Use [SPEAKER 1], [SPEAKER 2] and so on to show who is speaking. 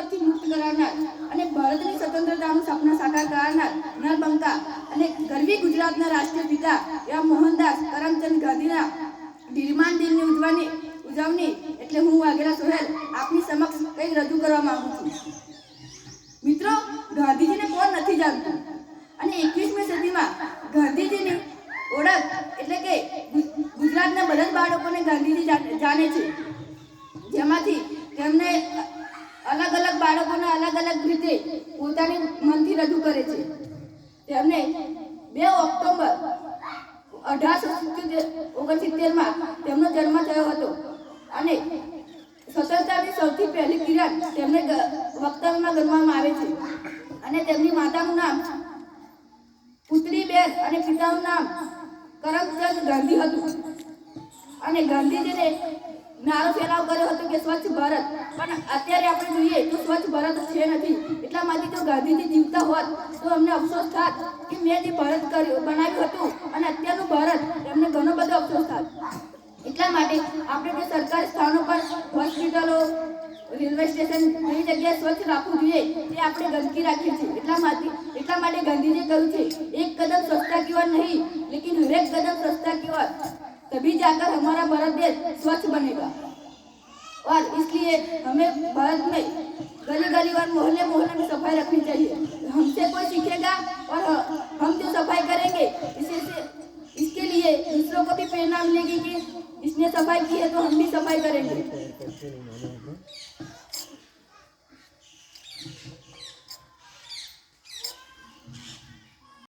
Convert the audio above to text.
[SPEAKER 1] પગથી મુક્ત કરાવનાર અને ભારતની સ્વતંત્રતાનું સપના સાકાર કરનાર નરબંકા અને ગરવી ગુજરાતના રાષ્ટ્રીય પિતા એવા મોહનદાસ કરમચંદ ગાંધીના નિર્માણ દિનની ઉજવણી એટલે હું વાઘેલા સોહેલ આપની સમક્ષ કંઈક રજૂ કરવા માંગુ છું। મિત્રો, ગાંધીજીને કોણ નથી જાણતું અને 21મી સદીમાં ગાંધીજીની ઓળખ એટલે કે ગુજરાતના બધા બાળકોને ગાંધીજી જાણે છે, જેમાંથી તેમને અલગ અલગ બાળકોને અલગ અલગ રીતે પોતાની મનથી રજૂ કરે છે। તેમને 2 ઓક્ટોબર 1869માં તેમનો જન્મ થયો હતો અને સ્વતંત્રતાની સૌથી પહેલી કિરણ તેમને વક્તવ્યમાં ગણવામાં આવે છે અને તેમની માતાનું નામ પુતળીબેન અને પિતાનું નામ કરમચંદ ગાંધી હતું અને ગાંધીજીને નારો ફેલાવ કર્યો હતો કે સ્વચ્છ ભારત, પણ અત્યારે આપણે જોઈએ તો સ્વચ્છ ભારત છે નથી। એટલા માટે જો ગાંધીજી જીવતા હોત તો અમને અફસોસ થાત કે મેં જે ભારત બનાવ્યું હતું અને અત્યારનું ભારત એમને ઘણો બધો અફસોસ થાત। એટલા માટે આપણે જે સરકારી સ્થાનો પર હોસ્પિટલો, રેલવે સ્ટેશન એવી જગ્યાએ સ્વચ્છ રાખવું જોઈએ, તે આપણે ગંદકી રાખીએ છીએ। એટલા માટે ગાંધીજીએ કહ્યું છે, એક કદમ સ્વચ્છતા की ओर नहीं लेकिन हर एक कदम स्वच्छता की ओर, तभी जाकर हमारा भारत देश स्वच्छ बनेगा। और इसलिए हमें भारत में गली गली और मोहल्ले मोहल्ले में सफाई रखनी चाहिए। हमसे कोई सीखेगा और हम जो सफाई करेंगे इसके लिए दूसरों को भी प्रेरणा मिलेगी कि इसने सफाई की है तो हम भी सफाई करेंगे।